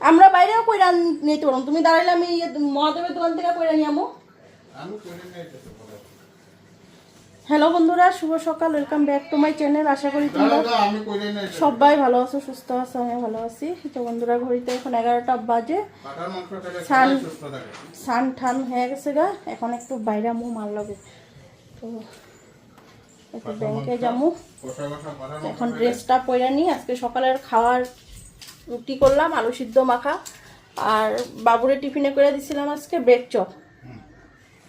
আমরা বাইরেও কইরা নিতে পারলাম, তুমি দাঁড়াইলে আমি মহাদেবের দোকান থেকে কইরা নিয়ে আমো। হ্যালো বন্ধুরা, শুভ সকাল, welcome back to my channel. আশা করি তোমরা সবাই ভালো আছো, সুস্থ আছো, আমি ভালো আছি। তো বন্ধুরা, ঘড়িতে এখন 11টা বাজে, সান ঠান হয়ে গেছে গা। এখন একটু বাইরে আমু মাল লাগে, তো একটু ব্যাংকে যাবো। এখন ড্রেসটা পরে নিই। আজকে সকালের খাওয়ার রুটি করলাম, আলু সিদ্ধ মাখা, আর বাবুরে টিফিনে করে দিছিলাম আজকে ব্রেড চপ।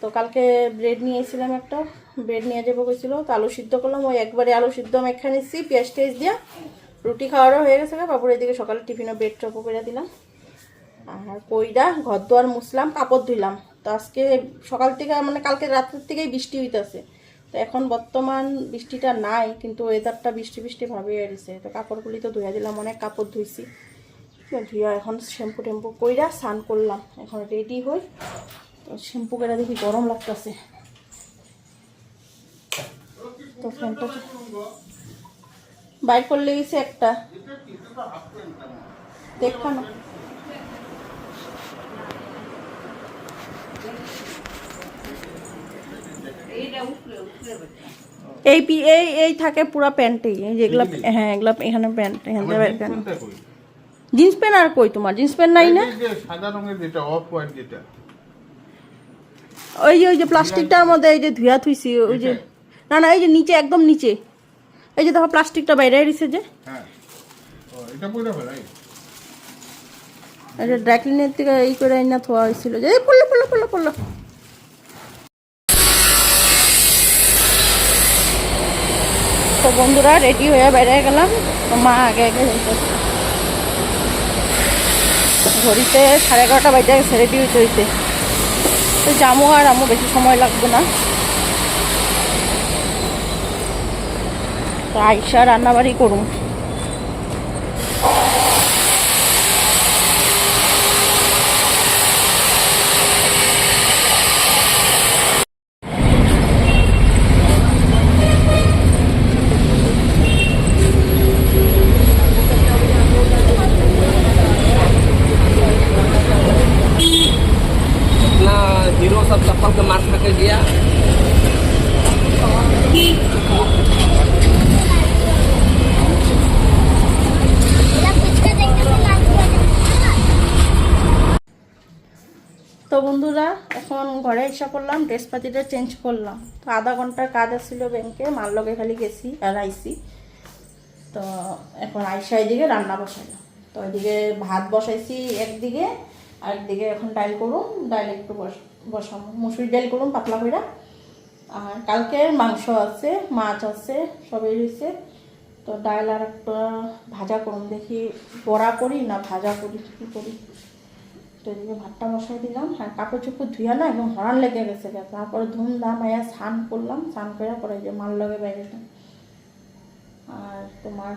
তো কালকে ব্রেড নিয়েছিলাম, একটা ব্রেড নিয়ে যাবো গেছিলো, তো আলু সিদ্ধ করলাম। ওই একবারে আলু সিদ্ধ মেখা নিচ্ছি, পেঁয়াজ টেস্ট দিয়া। রুটি খাওয়ারও হয়ে গেছে, বাবুর এদিকে সকালে টিফিনে ব্রেড চপও করে দিলাম। আর কইরা ঘর দোয়ার মুছলাম, কাপড় ধুইলাম। তো আজকে সকাল থেকে মানে কালকে রাতের থেকেই বৃষ্টি হইতেছে। তো এখন বর্তমান বৃষ্টিটা নাই, কিন্তু ওয়েদারটা বৃষ্টি বৃষ্টি ভাবে এসেছে। তো কাপড়গুলি তো ধুয়ে দিলাম, অনেক কাপড় ধুইছি। ধুয়া এখন শ্যাম্পু টেম্পু কইরা স্নান করলাম, এখন রেডি হই। তো শ্যাম্পু করে দেখি গরম লাগতেছে, তো ফ্যানটা বাইর করলে গেছে একটা দেখানো। এই এই এই থাকে পুরা প্যান্টেই, এই যেগুলা, হ্যাঁ এগুলা এখানে প্যান্ট, এখান থেকে জিন্স প্যান্ট। আর কই তোমার জিন্স প্যান্ট নাই না? সাদা রঙের যেটা অফ হোয়াইট যেটা, ওই যে প্লাস্টিকটার মধ্যে এই যে ধুয়া থুইছি, ওই যে না না, এই যে নিচে একদম নিচে, এই যে দেখো প্লাস্টিকটা বাইরে দিছে যে, হ্যাঁ এটা পুরো ফেলাই, এটা ড্রাই ক্লিনের থেকে এই করে না থোয়া হয়েছিল যে, পড়লো পড়লো পড়লো পড়লো। তো বন্ধুরা, রেডি হয়ে বেরিয়ে গেলাম। তো মা আগে আগে ঘড়িতে 11:30 বাজে গেছে রেডি হইতে হইতে। তো যাবো, আর আমও বেশি সময় লাগবে না। তো আইসা রান্নাবাড়ি করুন। हीरो सब चप्पल के मार खा के गया। তো বন্ধুরা, এখন ঘরে এসে করলাম, ড্রেসপাতিটা চেঞ্জ করলাম। তো আধা ঘন্টার কাজ আসছিল ব্যাংকে, মার লগে খালি গেছি আর আইসি। তো এখন আইসা এদিকে রান্না বসাইলাম। তো ওইদিকে ভাত বসাইছি একদিকে, আর একদিকে এখন ডাইল করুন, ডাইল একটু বসাবো, মুসুর ডাইল করুন পাতলা করে। আর কালকে মাংস আছে, মাছ আছে, সবই রয়েছে। তো ডাইল আর একটা ভাজা করুন, দেখি বড়া করি না ভাজা করি, কী করি। তো এদিকে ভাতটা বসাই দিলাম। আর কাপড় চোপড় ধুয়া না একদম হরান লেগে গেছে। তারপরে ধুমধাম আয়া স্নান করলাম, স্নান করে পরে যে মাল লগে বাইরে। আর তোমার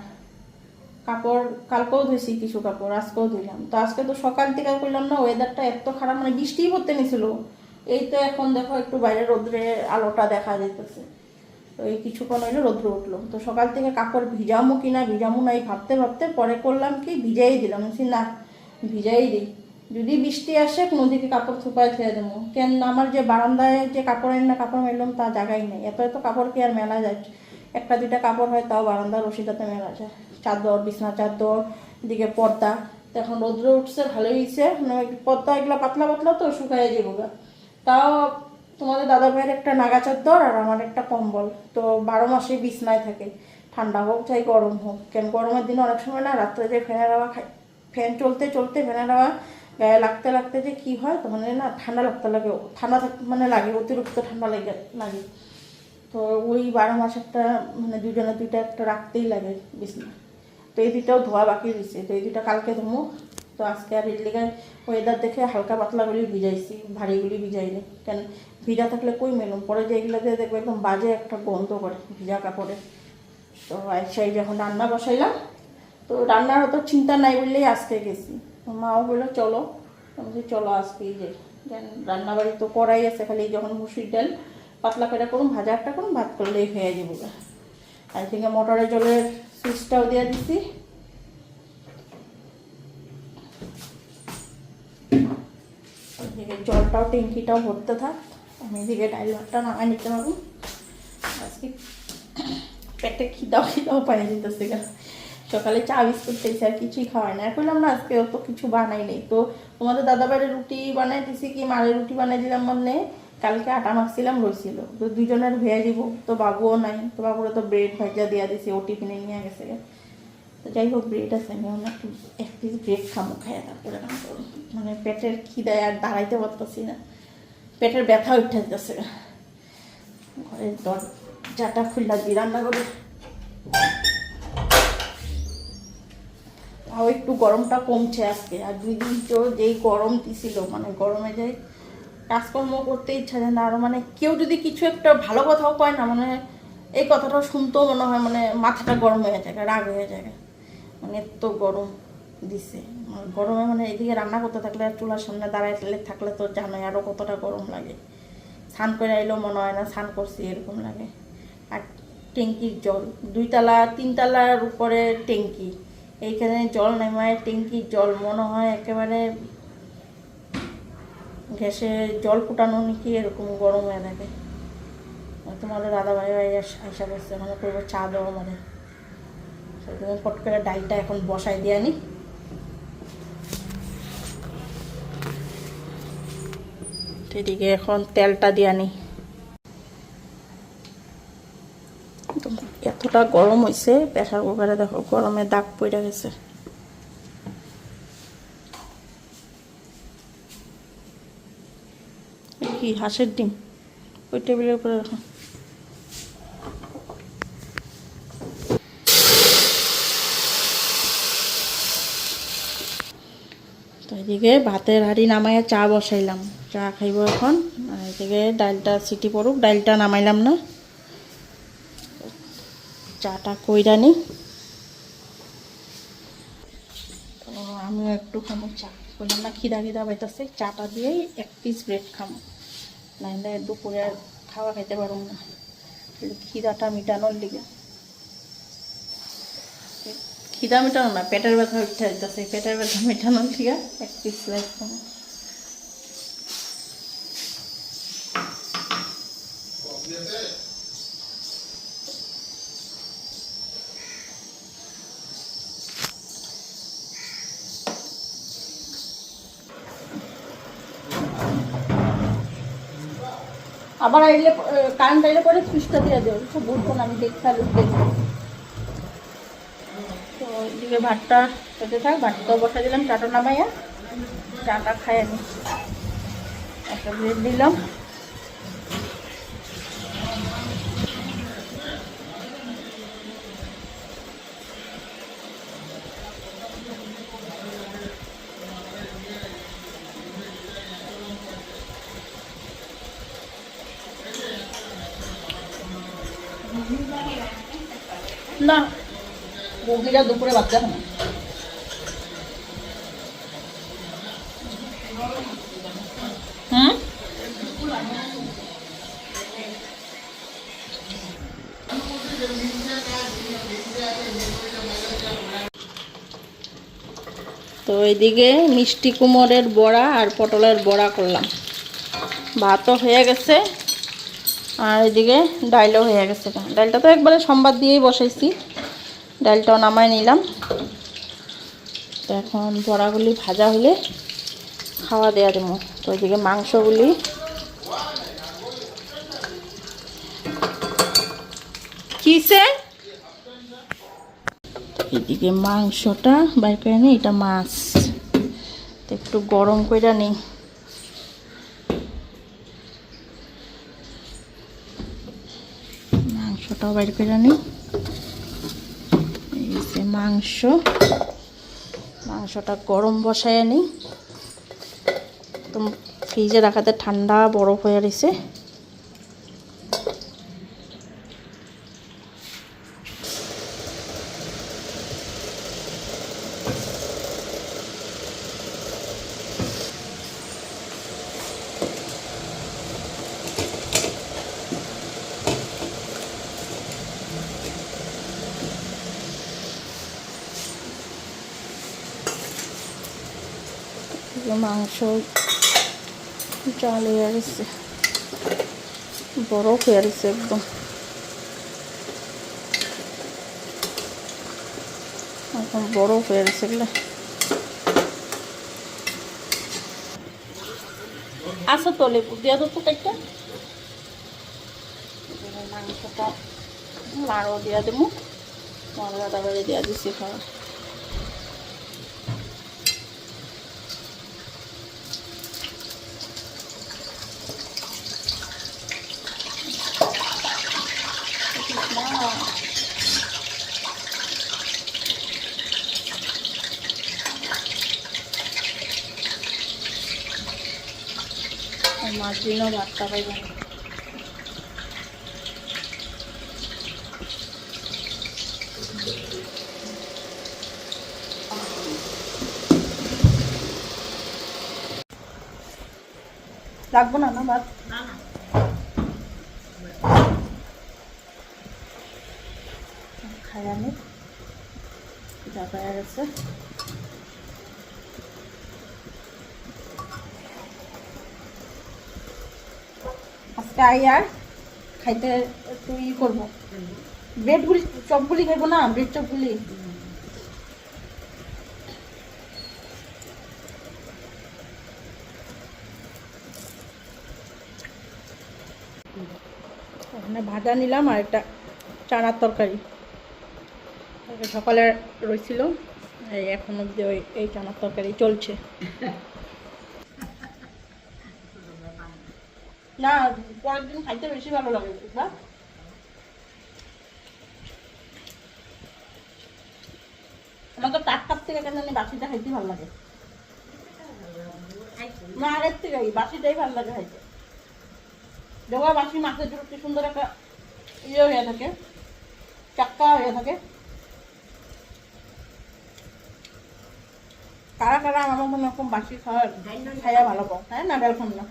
কাপড় কালকেও ধুইছি কিছু কাপড়, আজকেও ধুইলাম। তো আজকে তো সকাল থেকে করলাম না, ওয়েদারটা এত খারাপ, মানে বৃষ্টিই পড়তে নিছিল। এই তো এখন দেখো একটু বাইরে রোদ্রে আলোটা দেখা যেতেছে। তো এই কিছুক্ষণ হইলে রোদ্র উঠলো। তো সকাল থেকে কাপড় ভিজামো কিনা ভিজামো না এই ভাবতে ভাবতে পরে করলাম কি, ভিজাই দিলাম। না ভিজাই দিই, যদি বৃষ্টি আসে কোনো দিকে কাপড় থুপায় থুয়ে দেবো। কেন আমার যে বারান্দায় যে কাপড় না কাপড় মেললাম তা জায়গাই নেই। এত এত কাপড় কি আর মেলা যায়? একটা দুইটা কাপড় হয়, তাও বারান্দার রশিদাতে মেলা যায়। চাদর, বিছনা চাদর, দিকে পর্দা। তো এখন রোদ্র উঠছে, ভালোই হয়েছে। পর্দা এগুলো পাতলা পাতলা তো শুকাই যাবো গা। তাও তোমাদের দাদা ভাইয়ের একটা নাগা চাদর আর আমার একটা কম্বল, তো 12 মাসেই বিছনায় থাকে, ঠান্ডা হোক চাই গরম হোক। কেন গরমের দিনে অনেক সময় না রাত্রে যে ফ্যানের হাওয়া খাই, ফ্যান চলতে চলতে ফ্যানের হাওয়া গায়ে লাগতে লাগতে যে কী হয়, তখন না ঠান্ডা লাগতে লাগে, ঠান্ডা মানে লাগে, অতিরিক্ত ঠান্ডা লাগে। তো ওই 12 মাস একটা মানে দুজনের দুইটা একটা রাখতেই লাগে বিছনা। তো এই দুইটাও ধোয়া বাকি দিছে, তো এই দুইটা কালকে ধুমো। তো আজকে আর এর লেগে ওয়েদার দেখে হালকা পাতলাগুলি ভিজাইছি, ভারীগুলি ভিজাইনি। কেন ভিজা থাকলে কই মেলুম, পরে যে এগুলোতে দেখবো একদম বাজে একটা গন্ধ করে ভিজা কাপড়ে। তো সেই যখন রান্না বসাইলাম, তো রান্নার হয়তো চিন্তা নাই বললেই আজকে গেছি। মাও বললো চলো, আমি চলো আজকেই যাই। রান্নাবাড়ি তো করাই আছে, খালি যখন মুসুর ডাল পাতলা করে করুন, ভাজা একটা করুন, ভাত করলেই হয়ে যাবো। আর থেকে মোটরের জলের সুইচটাও দিয়ে দিচ্ছি। এদিকে জলটাও ট্যাঙ্কিটাও ভরতে থাক, আমি এদিকে ডাইল ভাতটা নামাই নিতে পারবো। আজকে পেটে খিদাও পাই যেতেছে গা। সকালে চা বিস্কুট খেয়েছি, আর কিছুই খাওয়াই না। করলাম না আজকে অত কিছু বানাই নেই, তো তোমাদের দাদাবাড়ির রুটি বানাই দিছি, কি মারের রুটি বানাই দিলাম। মানে কালকে আটা মাখছিলাম রয়েছিল, তো দুজনের ভেয়া দিব, তো বাবুও নাই, তো বাবুরা তো ব্রেড ভাজা দিয়া দিছি, ও টিফিনে নিয়ে গেছে। তো যাই হোক ব্রেড আছে, আমি একটু এক পিস ব্রেড খামো, খাইয়া তারপরে কাম করবো। মানে পেটের খিদায় আর দাঁড়াইতে পারতেছি না, পেটের ব্যথা উঠে যাচ্ছে। ঘরের দরজাটা খুললা দিয়ে রান্না করে, তাও একটু গরমটা কমছে আজকে। আর 2 দিন তো যেই গরম দিছিল, মানে গরমে যাই কাজকর্ম করতে ইচ্ছা যায় না। আর মানে কেউ যদি কিছু একটা ভালো কথাও কয় না, মানে এই কথাটাও শুনতেও মনে হয় মানে মাথাটা গরম হয়ে যায়, রাগ হয়ে যায়। মানে এত গরম দিছে, গরমে মানে এদিকে রান্না করতে থাকলে আর চুলার সামনে দাঁড়ায় থাকলে তো জানোই আরও কতটা গরম লাগে। স্নান করে আইলেও মনে হয় না স্নান করছি, এরকম লাগে। আর ট্যাঙ্কির জল 2 তলা 3 তলার উপরে ট্যাঙ্কি, এইখানে জল নেমায় ট্যাঙ্কির জল মনে হয় একেবারে গ্যাসে জল ফুটানো নাকি, এরকম গরম হয়ে থাকে। তোমাদের দাদাভাই আইসা করছে, মনে করবো চা দেওয়া মানে সেরকম। ফট করে ডালটা এখন বসাই দিয়ে আনি। এদিকে এখন তেলটা দিয়ে আনি। এতটা গরম হয়েছে, প্রেসার কুকারে দেখো গরমে দাগ পড়ে গেছে। কি হাঁসের ডিম, ওই টেবিলের উপরে রাখো। তো এদিকে ভাতের হাঁড়ি নামাইয়া চা বসাইলাম, চা খাইব এখন। আর এদিকে ডালটা সিটি পড়ুক, ডালটা নামাইলাম না, চাটা কইরা নি। তো আমিও একটু খামো চা, বললাম না খিদা পাইতেছে, চাটা দিয়েই 1 পিস ব্রেড খামো, নাহলে দুপুরে আর খাওয়া খাইতে পারব না। খিদাটা মিটানোর লিগে, খিদা মেটানো না, পেটের ব্যথা উঠে যাইতেছে, পেটের ব্যথা মেটানোর লিগে 1 পিস ব্রেড খামো। আবার আইলে কারেন্ট আইলে পরে সুইচটা দিয়ে দেবো, সব বলতো না, আমি দেখতে দেখি। তো এদিকে ভাতটা খেতে থাক, ভাতটাও বসা দিলাম, চাটা নামাইয়া চাটা খাই। আমি একটা ব্রেড দিলাম। না বৌদিরা দুপুরে বাচ্চা হয় না। তো এইদিকে মিষ্টি কুমড়ের বড়া আর পটলের বড়া করলাম, ভাতও হয়ে গেছে, আর এদিকে ডালও হয়ে গেছে। ডালটা তো একবারে সোমবার দিয়েই বসাইছি, ডালটাও নামাই নিলাম। তো এখন বড়াগুলি ভাজা হলে খাওয়া দেওয়া দেবো। তো এদিকে মাংসগুলি কিসে, এদিকে মাংসটা বাইর করে নিই, এটা মাছ, তো একটু গরম করে নিই। মাংসটাও বাইর করে নিই, এই যে মাংসটা গরম বসায় নিই। তো ফ্রিজে রাখাতে ঠান্ডা বরফ হয়ে রয়েছে। মাংস জাল হয়ে গেছে, বরফ হয়ে গেছে একদম। এখন বরফ হয়ে গেছে এগুলো। আসো তো লেবু দিয়া তো একটা মাংসটা আরও দিয়া দেবো, মশলা তারপরে দিয়া দিচ্ছি খাওয়া। মাছ দিনও ভাতটা পাইব না। লাগবো না না ভাত? খাই আমি, যা পাওয়া গেছে। আজকে আই আর খাইতে একটু ই করবো, ব্রেডগুলি চপগুলি খাইবো না, ব্রেড চপগুলি। ওখানে ভাজা নিলাম আর একটা চানার তরকারি সকালে রয়েছিল, এই এখন অব্দি ওই এই চানার তরকারি চলছে। না পরের দিন খাইতে বেশি ভালো লাগে বুঝবা। আমার তো টাটকার থেকে কেন জানি বাসিটা খাইতে ভালো লাগে না, আগের থেকে বাসিটাই ভালো লাগে খাইতে। যখন বাসি মাছের জন্য কি সুন্দর একটা ইয়ে হয়ে থাকে, চাক্কা হয়ে থাকে। কারা কারা আমার মতন এরকম বাসি খাইয়া ভালো পাও, তাই না? বেলখন না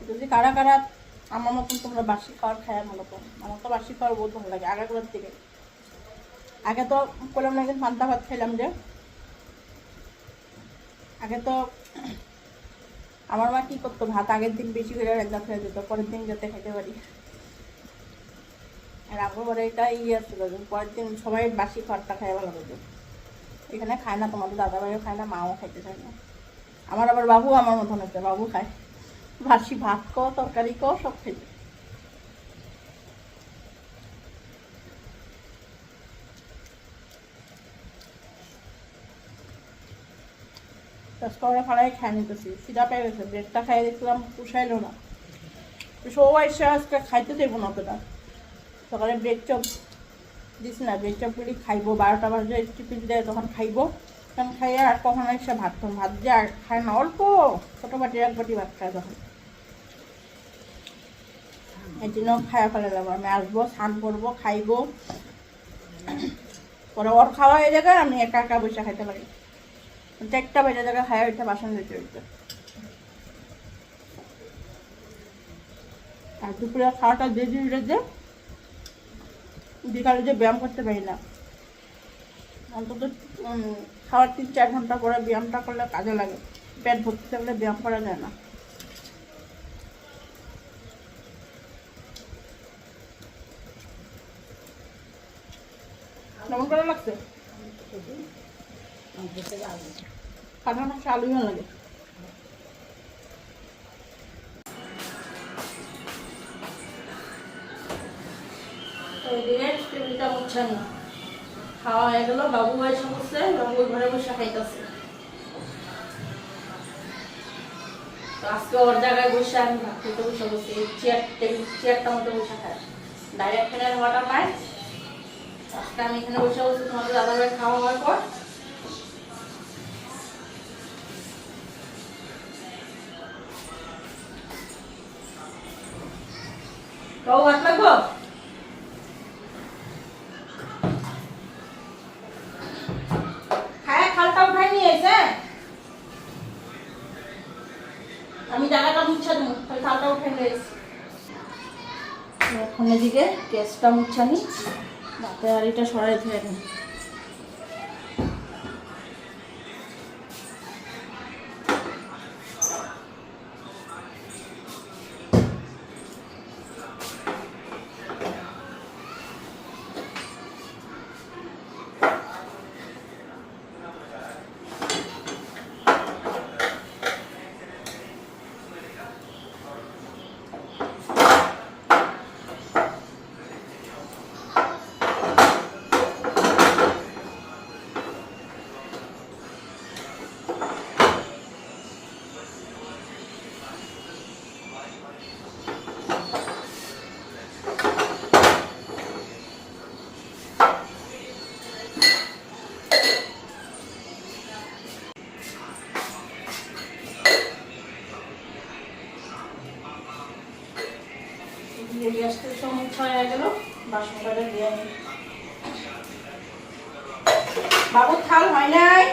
যদি কারা কারা আমার মতন তোমরা বাসি খাওয়ার খাইয়া ভালো পাও। আমার তো বাসি খাওয়ার বহুত ভালো লাগে আগাগুলোর থেকে। আগে তো করলাম না, একদিন পান্তা ভাত খাইলাম যে, আগে তো আমার মা কি করতো, ভাত আগের দিন বেশি করে রান্না খেয়ে দিত, পরের দিন যাতে খেতে পারি। আর আগের বারে এটা ইয়ে ছিল যে পরের দিন সবাই বাসি খাবারটা খাই ভালো করতো। এখানে খায় না, তোমাদের দাদা ভাইও খায় না, মাও খাইতে চায় না। আমার আবার বাবু আমার মতন হচ্ছে, বাবু খায় বাসি ভাত কো তরকারি কো সব খাইতে। করে ফালাই খাই নিতেছি, সিধা পেয়ে গেছে, ব্রেডটা খাই দেখলাম পুষাইলো না। সবাই এসে আজকে খাইতে দেবো না অতটা, সকালে ব্রেড চপ দিস না, ব্রেড চপগুলি খাইবো 12টা বাজে টিফিন দেয় তখন খাইবো, তখন খাইয়ে আর কখনো এসে ভাত ভাত দিয়ে আর খায় না, অল্প ছোটো বাটি 1 বাটি ভাত খায় তখন। এই জন্য খাইয়া ফেলে যাবো, আমি আসবো স্নান করবো খাইবো, পরে ওর খাওয়া এই জায়গায় আমি একা একা বসে খাইতে পারি। 1টা বাজে জায়গায় খাইয়া ওইটা বাসন দিতে হইতে। আর দুপুরে খাওয়াটা দিয়ে দিয়ে যে বিকালে যে ব্যায়াম করতে পারি না, অন্তত খাওয়ার 3-4 ঘন্টা পরে ব্যায়ামটা করলে কাজে লাগে। পেট ভর্তি থাকলে ব্যায়াম করা যায় না। কেমন করে লাগছে? কাঁচা মাংস আলু ভালো লাগে। টেবিলটা মুছানি খাওয়া হয়ে গেল, বাবু এসে বসছে, বাবু ঘরে বসে খাইতেছে। আজকে ওর জায়গায় বসে আমি ভাত খেতে বসে বসে চেয়ারটা মতো বসে খাই, ডাইরেক্ট ফ্যানের হাওয়াটা পাই। আজকে আমি এখানে বসে বসে তোমাদের দাদাভাই খাওয়া হওয়ার পর বাবু ভাত লাগবো? আমি জায়গাটা মুছা দেবো, থালটা উঠে নিয়েছি। এখন এদিকে গ্যাসটা মুছানি, ভাতের হাঁড়িটা সরাই ধুয়ে নিই। হয়ে গেল, বাসনটা দিয়ে নিই। বাবুর থাল হয় নাই।